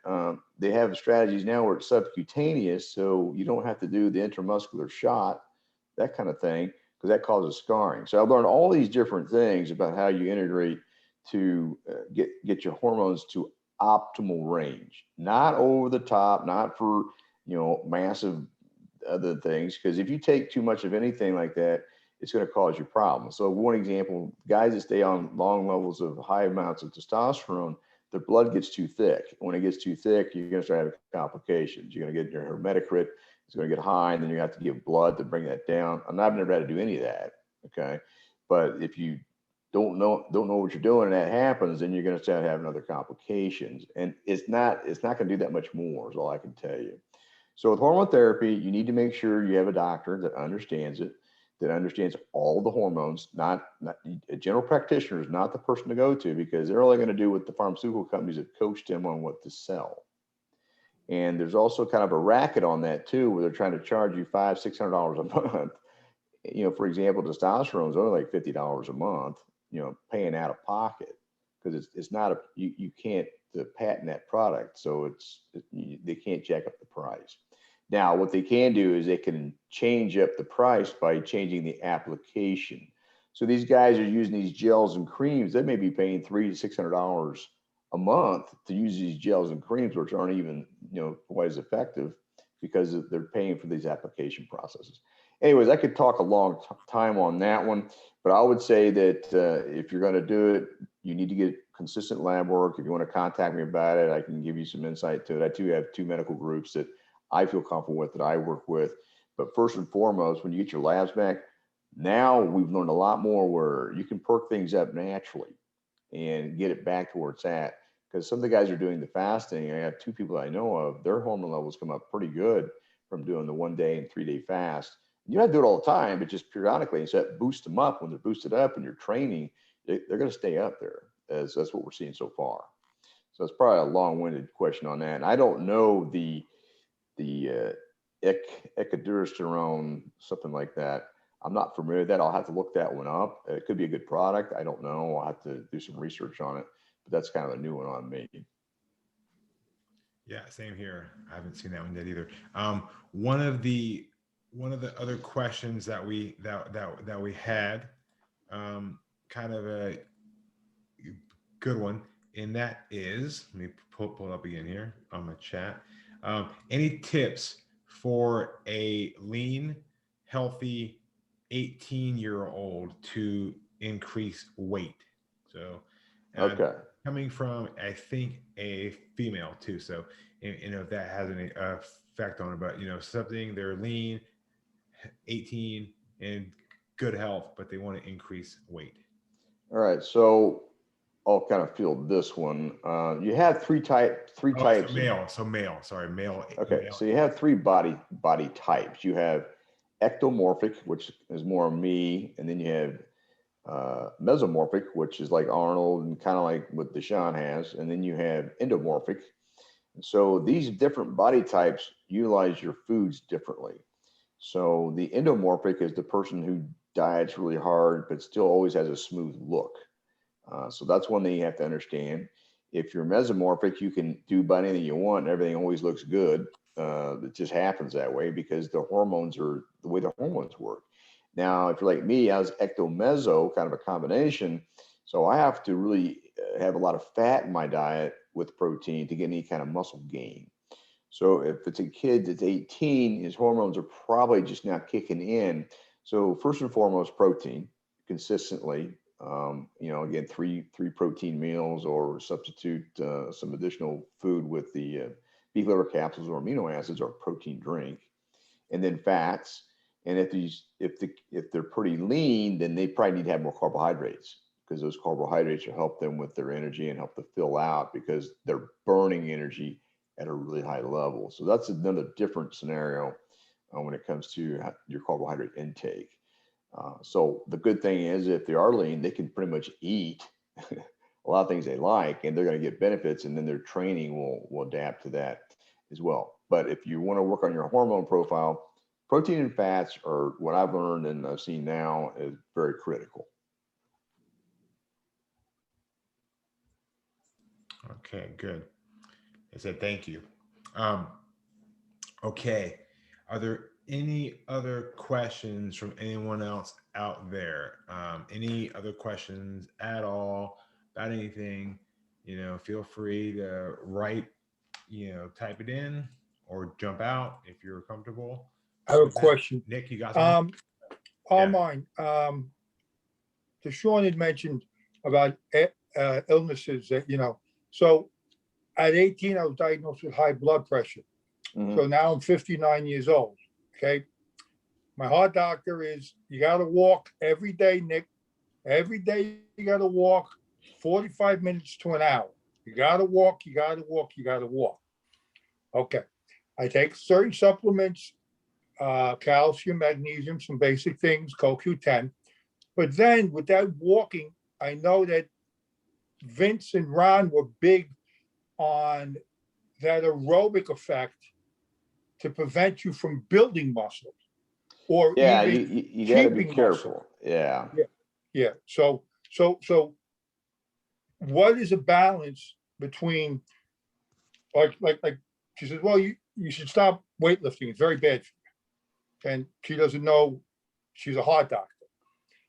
they have strategies now where it's subcutaneous, so you don't have to do the intramuscular shot, that kind of thing, because that causes scarring. So I've learned all these different things about how you integrate to get your hormones to optimal range, not over the top, not for massive other things. Because if you take too much of anything like that, it's going to cause you problems. So one example, guys that stay on long levels of high amounts of testosterone, their blood gets too thick. When it gets too thick, you're going to start having complications. You're going to get your hematocrit, it's going to get high, and then you have to give blood to bring that down. And I've never had to do any of that. Okay. But if you don't know what you're doing and that happens, then you're going to start having other complications. And it's not going to do that much more is all I can tell you. So with hormone therapy, you need to make sure you have a doctor that understands it, that understands all the hormones. Not a general practitioner is not the person to go to, because they're only going to do what the pharmaceutical companies have coached them on what to sell. And there's also kind of a racket on that too, where they're trying to charge you $500-$600 a month. For example, testosterone is only like $50 a month, paying out of pocket, because it's not you can't patent that product. So they can't jack up the price. Now, what they can do is they can change up the price by changing the application. So these guys are using these gels and creams. They may be paying $300-$600 a month to use these gels and creams, which aren't even quite as effective because they're paying for these application processes. Anyways, I could talk a long time on that one, but I would say that if you're going to do it, you need to get consistent lab work. If you want to contact me about it, I can give you some insight to it. I do have 2 medical groups that I feel comfortable with, that I work with. But first and foremost, when you get your labs back, now we've learned a lot more where you can perk things up naturally and get it back to where it's at. Because some of the guys are doing the fasting. I have 2 people I know of, their hormone levels come up pretty good from doing the 1-day and 3-day fast. You don't have to do it all the time, but just periodically. So that boosts them up. When they're boosted up and you're training, they're going to stay up there. As that's what we're seeing so far. So it's probably a long-winded question on that. And I don't know the ectodosterone, something like that. I'm not familiar with that. I'll have to look that one up. It could be a good product. I don't know. I'll have to do some research on it, but that's kind of a new one on me. Yeah, same here. I haven't seen that one yet either. One of the other questions that we had, kind of a good one, and that is, let me pull it up again here on my chat. Any tips for a lean, healthy 18-year-old to increase weight? So, Okay. coming from, I think, a female too. So, if that has any effect on it, but something, they're lean, 18, and good health, but they want to increase weight. All right. So I'll kind of field this one. You have three Oh, so types of. male. So male. Sorry, male. Okay. Male. So you have three body types. You have ectomorphic, which is more me, and then you have mesomorphic, which is like Arnold and kind of like what Deshawn has, and then you have endomorphic. And so these different body types utilize your foods differently. So the endomorphic is the person who diets really hard, but still always has a smooth look. So that's one thing you have to understand. If you're mesomorphic, you can do about anything you want, and everything always looks good. It just happens that way because the hormones are the way the hormones work. Now, if you're like me, I was ecto-meso, kind of a combination. So I have to really have a lot of fat in my diet with protein to get any kind of muscle gain. So if it's a kid that's 18, his hormones are probably just not kicking in. So first and foremost, protein consistently. Again, three protein meals, or substitute some additional food with the beef liver capsules or amino acids, or protein drink, and then fats. And if they're pretty lean, then they probably need to have more carbohydrates, because those carbohydrates will help them with their energy and help to fill out, because they're burning energy at a really high level. So that's another different scenario when it comes to your carbohydrate intake. So the good thing is, if they are lean, they can pretty much eat a lot of things they like, and they're going to get benefits, and then their training will adapt to that as well. But if you want to work on your hormone profile, protein and fats are what I've learned and I've seen now is very critical. Okay, good. I said thank you. Um, okay. Are there any other questions from anyone else out there? Any other questions at all about anything? Feel free to write, type it in or jump out if you're comfortable. I have a with that. question. Nick, you got something? Armand, Deshawn had mentioned about illnesses that, so at 18, I was diagnosed with high blood pressure. Mhm. So now I'm 59 years old. Okay. My heart doctor is, you got to walk every day, Nick. Every day you got to walk 45 minutes to an hour. You got to walk, you got to walk, you got to walk. Okay. I take certain supplements, calcium, magnesium, some basic things, CoQ10. But then with that walking, I know that Vince and Ron were big on that aerobic effect to prevent you from building muscle, or Yeah, even you got to be keeping careful. muscle. Yeah. Yeah. So what is a balance between, like she says, well, you should stop weightlifting. It's very bad for you. And she doesn't know, she's a heart doctor.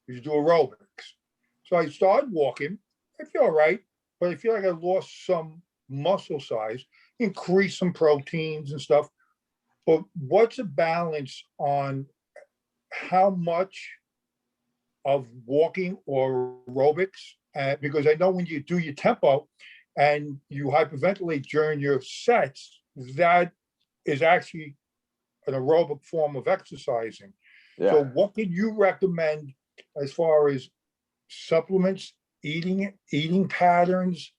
You should do aerobics. So I started walking. I feel all right, but I feel like I lost some muscle size, increased some proteins and stuff. But what's a balance on how much of walking or aerobics? Because I know when you do your tempo and you hyperventilate during your sets, that is actually an aerobic form of exercising. Yeah. So what could you recommend as far as supplements, eating patterns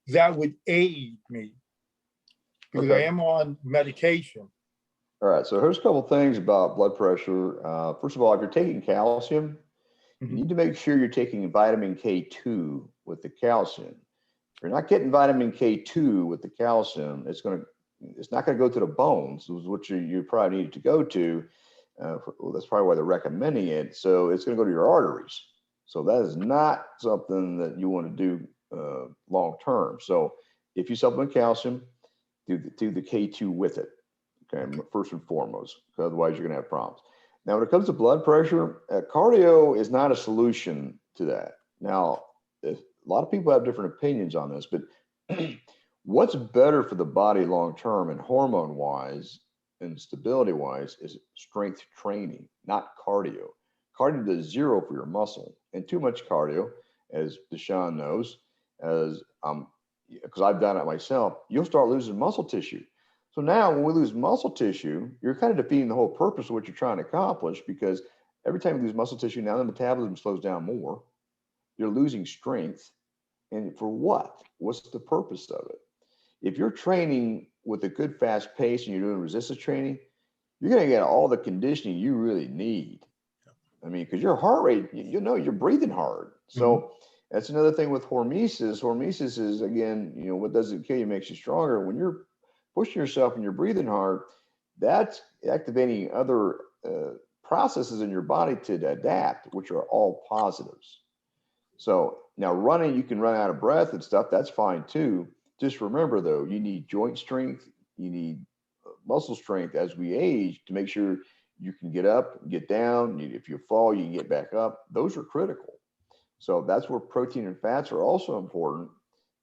that would aid me? Because Okay. I am on medication. All right. So here's a couple of things about blood pressure. First of all, if you're taking calcium, you need to make sure you're taking vitamin K2 with the calcium. If you're not getting vitamin K2 with the calcium, it's not going to go to the bones, which you probably need to go to. That's probably why they're recommending it. So it's going to go to your arteries. So that is not something that you want to do long term. So if you supplement calcium, do the K2 with it. Okay, first and foremost, because otherwise you're going to have problems. Now, when it comes to blood pressure, cardio is not a solution to that. Now, a lot of people have different opinions on this, but what's better for the body long term and hormone wise and stability wise is strength training, not cardio. Cardio does zero for your muscle, and too much cardio, as Deshawn knows, as because I've done it myself, you'll start losing muscle tissue. So now when we lose muscle tissue, you're kind of defeating the whole purpose of what you're trying to accomplish, because every time you lose muscle tissue, now the metabolism slows down more. You're losing strength. And for what? What's the purpose of it? If you're training with a good fast pace and you're doing resistance training, you're going to get all the conditioning you really need. I mean, because your heart rate, you know, you're breathing hard. So that's another thing with hormesis. Hormesis is, again, you know, what doesn't kill you makes you stronger. When you're pushing yourself and you're breathing hard, that's activating other processes in your body to adapt, which are all positives. So now running, you can run out of breath and stuff. That's fine too. Just remember though, you need joint strength, you need muscle strength as we age to make sure you can get up, get down. If you fall, you can get back up. Those are critical. So that's where protein and fats are also important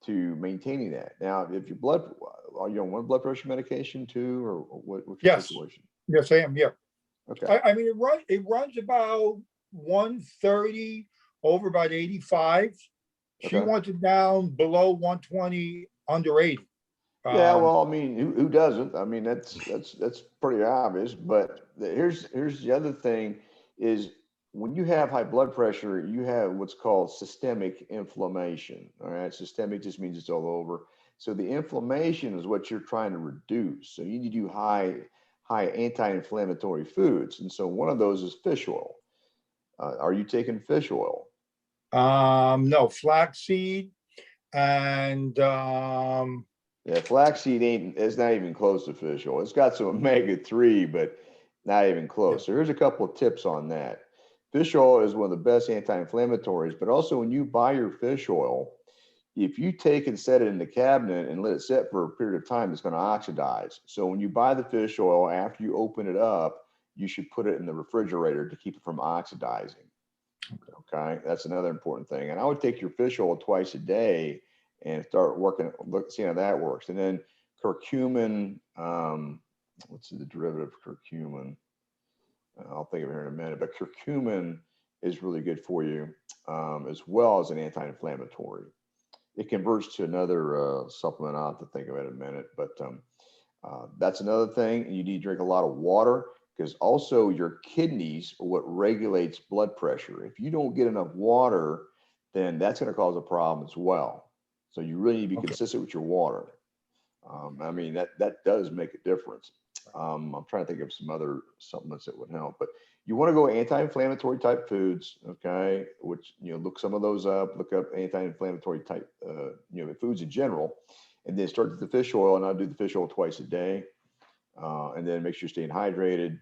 to maintaining that. Now, if your blood, are you on one blood pressure medication too, or what's your situation? Yes, I am. Yeah. Okay. I mean, it runs about 130 over about 85. She Okay. wants it down below 120, under 80. Yeah, well, I mean, who doesn't? I mean, that's pretty obvious. But here's the other thing is when you have high blood pressure, you have what's called systemic inflammation. All right, systemic just means it's all over. So the inflammation is what you're trying to reduce. So you need to do high anti-inflammatory foods, and so one of those is fish oil. Are you taking fish oil? No, flaxseed and Yeah, flaxseed is not even close to fish oil. It's got some omega-3, but not even close. So here's a couple of tips on that. Fish oil is one of the best anti-inflammatories, but also when you buy your fish oil, if you take and set it in the cabinet and let it sit for a period of time, it's going to oxidize. So when you buy the fish oil, after you open it up, you should put it in the refrigerator to keep it from oxidizing. Okay, that's another important thing. And I would take your fish oil twice a day and start working, see how that works. And then curcumin, what's the derivative of curcumin? I'll think of it here in a minute, but curcumin is really good for you, as well as an anti-inflammatory. It converts to another supplement. I'll have to think of it in a minute, but that's another thing. You need to drink a lot of water, because also your kidneys are what regulates blood pressure. If you don't get enough water, then that's going to cause a problem as well. So you really need to be consistent with your water. I mean, that does make a difference. I'm trying to think of some other supplements that would help, but you want to go anti-inflammatory type foods, okay? Which, you know, look some of those up, look up anti-inflammatory type, foods in general, and then start with the fish oil, and I'll do the fish oil twice a day. And then make sure you're staying hydrated.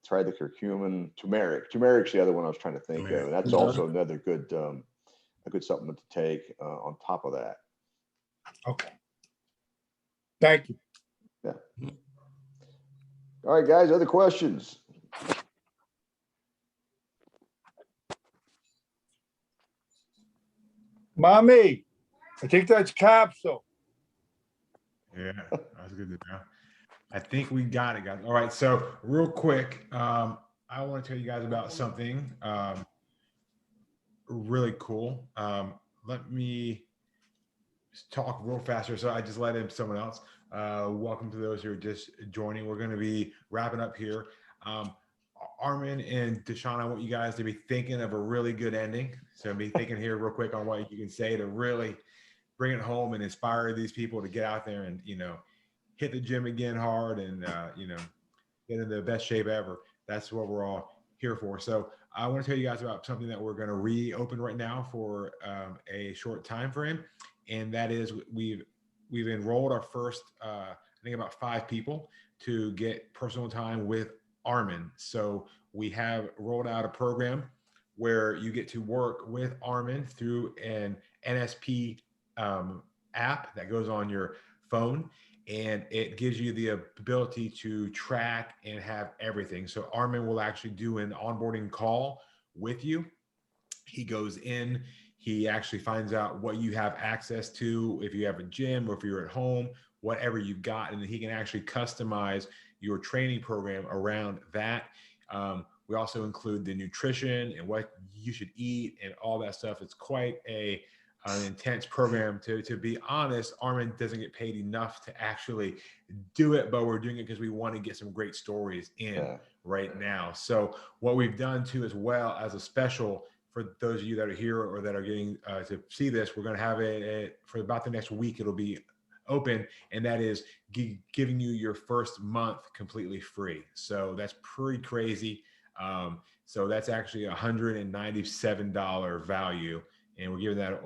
Try the curcumin, turmeric. Turmeric's the other one I was trying to think of. And that's also another good, a good supplement to take on top of that. okay. Thank you. Yeah. All right, guys, other questions? Mommy, I think that's capsule. Yeah, that's good to know. I think we got it, guys. All right, so real quick, I want to tell you guys about something really cool. Let me talk real faster. So I just let in someone else. Welcome to those who are just joining. We're going to be wrapping up here. Armin and Deshawn, I want you guys to be thinking of a really good ending. So be thinking here real quick on what you can say to really bring it home and inspire these people to get out there and, hit the gym again hard and, get in the best shape ever. That's what we're all here for. So I want to tell you guys about something that we're going to reopen right now for a short time frame. And that is we've enrolled our first, I think about 5 people to get personal time with Armin. So we have rolled out a program where you get to work with Armin through an NSP app that goes on your phone. and it gives you the ability to track and have everything. So Armin will actually do an onboarding call with you. He goes in, he actually finds out what you have access to, if you have a gym or if you're at home, whatever you've got, and he can actually customize your training program around that. We also include the nutrition and what you should eat and all that stuff. It's quite an intense program. To be honest, Armin doesn't get paid enough to actually do it, but we're doing it because we want to get some great stories in right now. So what we've done too, as well as a special for those of you that are here or that are getting to see this, we're going to have it for about the next week. It'll be open, and that is giving you your first month completely free. So that's pretty crazy. So that's actually $197 value, and we're giving that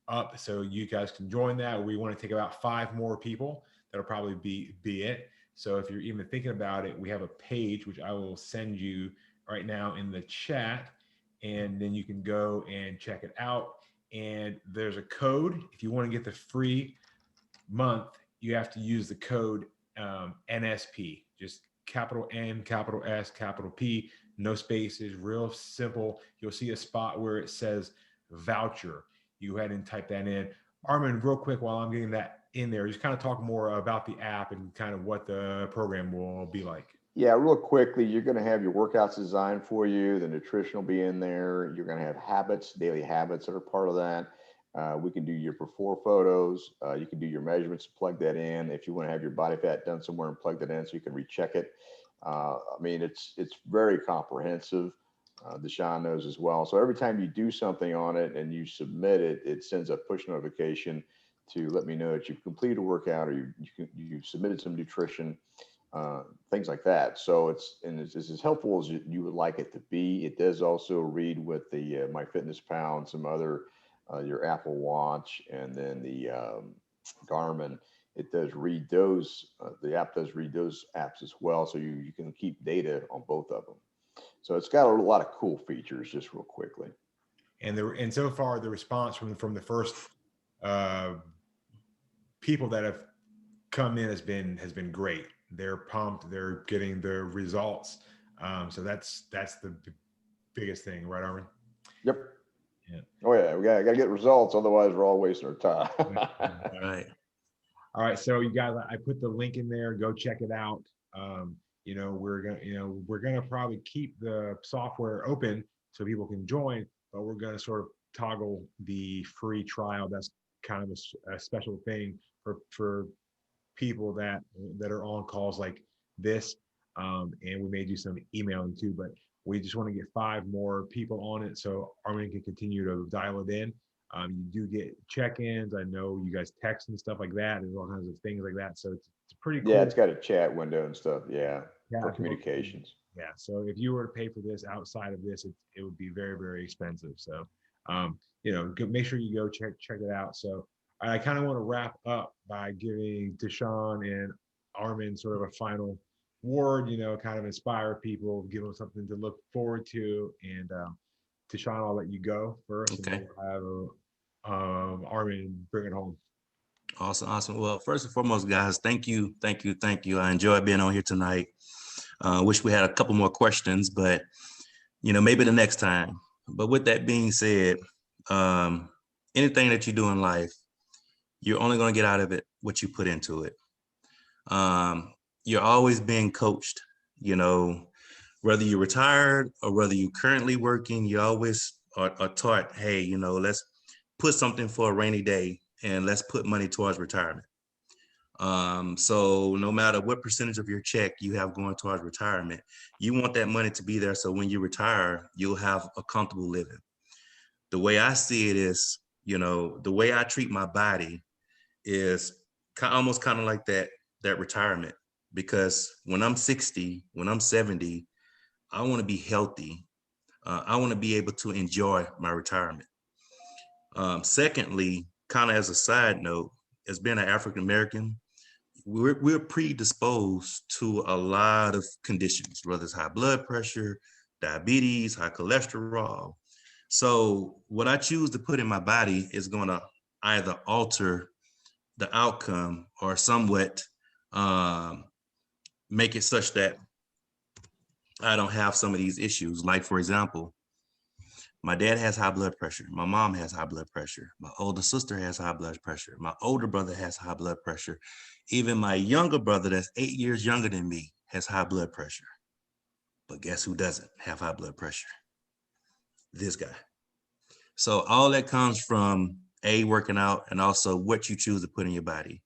up so you guys can join that. We want to take about 5 more people. That'll probably be it. So if you're even thinking about it, we have a page which I will send you right now in the chat, and then you can go and check it out. And there's a code. If you want to get the free month, you have to use the code NSP, just capital N, capital S, capital P, no spaces, real simple. You'll see a spot where it says voucher. You go ahead and type that in. Armin, real quick, while I'm getting that in there, just kind of talk more about the app and kind of what the program will be like. Yeah, real quickly, you're going to have your workouts designed for you. The nutrition will be in there. You're going to have habits, daily habits that are part of that. We can do your before photos. You can do your measurements, plug that in. If you want to have your body fat done somewhere, and plug that in so you can recheck it. I mean, it's very comprehensive. Deshawn knows as well. So every time you do something on it and you submit it, it sends a push notification to let me know that you've completed a workout or you've submitted some nutrition, things like that. So it's as helpful as you would like it to be. It does also read with the MyFitnessPal and some other your Apple Watch, and then the Garmin. It does read those. The app does read those apps as well, so you can keep data on both of them. So it's got a lot of cool features. Just real quickly, and so far the response from the first people that have come in has been great. They're pumped. They're getting the results. So that's the biggest thing, right, Armin? Yep. Yeah. Oh yeah, we got to get results. Otherwise, we're all wasting our time. All right. All right. So you guys, I put the link in there. Go check it out. We're gonna probably keep the software open so people can join, but we're gonna sort of toggle the free trial. That's kind of a special thing for people that are on calls like this. And we may do some emailing too, but we just want to get 5 more people on it so Armin can continue to dial it in. You do get check-ins. I know you guys text and stuff like that. There's all kinds of things like that. So it's pretty cool. Yeah, it's got a chat window and stuff. Yeah, for communications. Yeah. So if you were to pay for this outside of this, it would be very, very expensive. So, make sure you go check it out. So I kind of want to wrap up by giving Deshawn and Armin sort of a final word, kind of inspire people, give them something to look forward to. And Deshawn, I'll let you go first. Okay. And we'll have Armin bring it home. Awesome. Well, first and foremost, guys, thank you. I enjoyed being on here tonight. Wish we had a couple more questions, but maybe the next time. But with that being said, anything that you do in life, you're only going to get out of it what you put into it. You're always being coached, whether you're retired or whether you're currently working, you always are taught, hey, let's put something for a rainy day and let's put money towards retirement. So no matter what percentage of your check you have going towards retirement, you want that money to be there. So when you retire, you'll have a comfortable living. The way I see it is, the way I treat my body is almost kind of like that retirement, because when I'm 60, when I'm 70, I want to be healthy. I want to be able to enjoy my retirement. Secondly, kind of as a side note, as being an African-American, we're predisposed to a lot of conditions, whether it's high blood pressure, diabetes, high cholesterol. So what I choose to put in my body is going to either alter the outcome or somewhat make it such that I don't have some of these issues. Like, for example, my dad has high blood pressure. My mom has high blood pressure. My older sister has high blood pressure. My older brother has high blood pressure. Even my younger brother, that's 8 years younger than me, has high blood pressure. But guess who doesn't have high blood pressure? This guy. So all that comes from working out, and also what you choose to put in your body.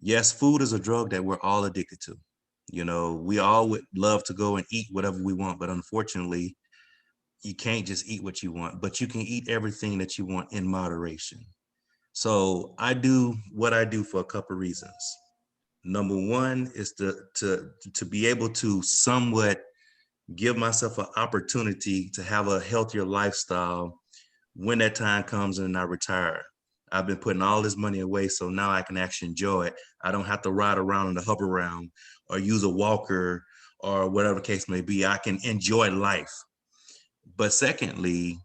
Yes, food is a drug that we're all addicted to. You know, we all would love to go and eat whatever we want, but unfortunately, you can't just eat what you want, but you can eat everything that you want in moderation. So I do what I do for a couple of reasons. Number one is to be able to somewhat give myself an opportunity to have a healthier lifestyle when that time comes and I retire. I've been putting all this money away, so now I can actually enjoy it. I don't have to ride around in the hover round or use a walker or whatever the case may be. I can enjoy life. But secondly,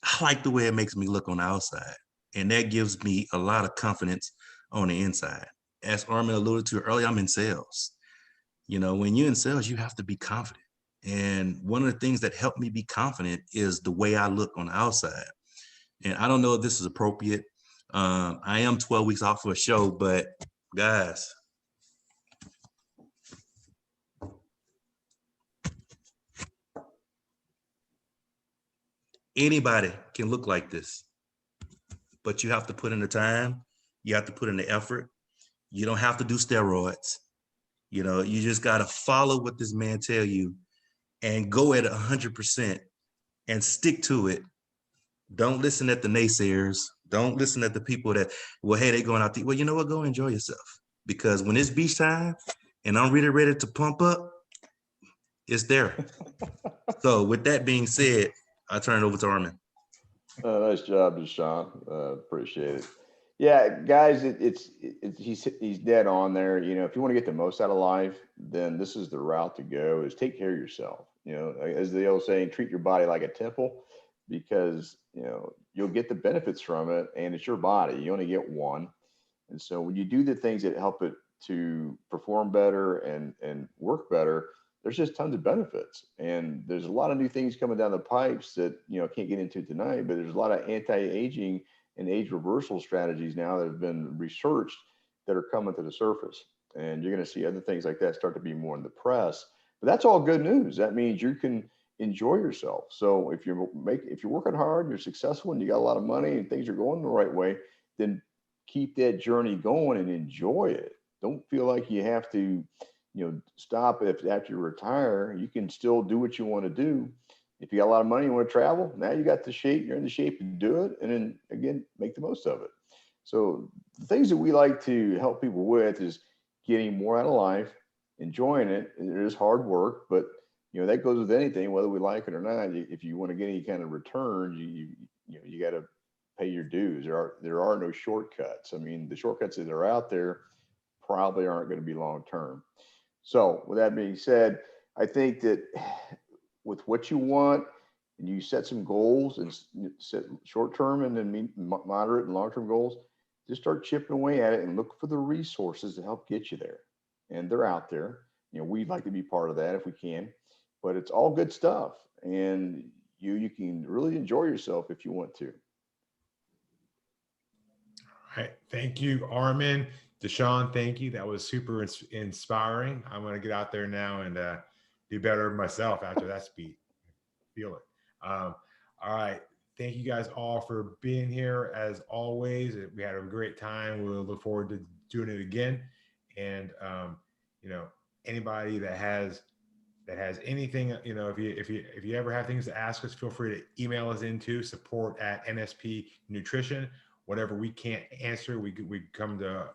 I like the way it makes me look on the outside. And that gives me a lot of confidence on the inside. As Armin alluded to earlier, I'm in sales. You know, when you're in sales, you have to be confident. And one of the things that helped me be confident is the way I look on the outside. And I don't know if this is appropriate. I am 12 weeks off for a show, but guys, anybody can look like this, but you have to put in the time. You have to put in the effort. You don't have to do steroids. You know, you just got to follow what this man tell you and go at 100% and stick to it. Don't listen at the naysayers. Don't listen at the people that, well, hey, they going out to eat. Well, you know what? Go enjoy yourself. Because when it's beach time and I'm really ready to pump up, it's there. So with that being said, I turn it over to Armin. Nice job, Deshawn. Appreciate it. Yeah, guys, he's dead on there. You know, if you want to get the most out of life, then this is the route to go. Is take care of yourself. You know, as the old saying, treat your body like a temple, because you know you'll get the benefits from it, and it's your body. You only get one, and so when you do the things that help it to perform better and work better, there's just tons of benefits. And there's a lot of new things coming down the pipes that, you know, can't get into tonight, but there's a lot of anti-aging and age reversal strategies now that have been researched that are coming to the surface. And you're going to see other things like that start to be more in the press. But that's all good news. That means you can enjoy yourself. So if you're working hard, you're successful, and you got a lot of money and things are going the right way, then keep that journey going and enjoy it. Don't feel like you have to, you know, stop after you retire. You can still do what you want to do. If you got a lot of money, you want to travel, now you got the shape, you're in the shape to do it. And then again, make the most of it. So the things that we like to help people with is getting more out of life, enjoying it. And it is hard work, but you know, that goes with anything, whether we like it or not. If you want to get any kind of return, you got to pay your dues. There are no shortcuts. I mean, the shortcuts that are out there probably aren't going to be long term. So with that being said, I think that with what you want, and you set some goals and set short-term and then moderate and long-term goals, just start chipping away at it and look for the resources to help get you there. And they're out there. You know, we'd like to be part of that if we can, but it's all good stuff. And you can really enjoy yourself if you want to. All right. Thank you, Armin. Deshawn, thank you. That was super inspiring. I'm going to get out there now and do better myself after that speech. Feel it. All right. Thank you guys all for being here. As always, we had a great time. We'll look forward to doing it again. And, you know, anybody that has anything, you know, if you ever have things to ask us, feel free to email us into support@NSP Nutrition. Whatever we can't answer, we come to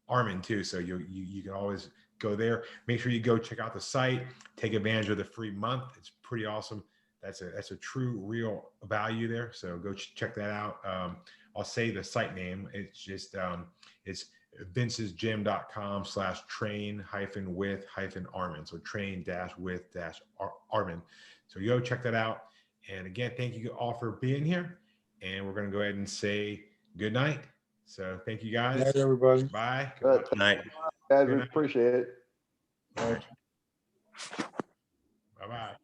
Armin too. So you can always go there. Make sure you go check out the site, take advantage of the free month. It's pretty awesome. That's a true real value there. So go check that out. I'll say the site name. It's just it's vincesgym.com/train-with-Armin. So train-with-Armin. So go check that out. And again, thank you all for being here. And we're going to go ahead and say good night So thank you Good guys. night, everybody. Bye. Good Night. guys, Good we night. appreciate it. Bye bye.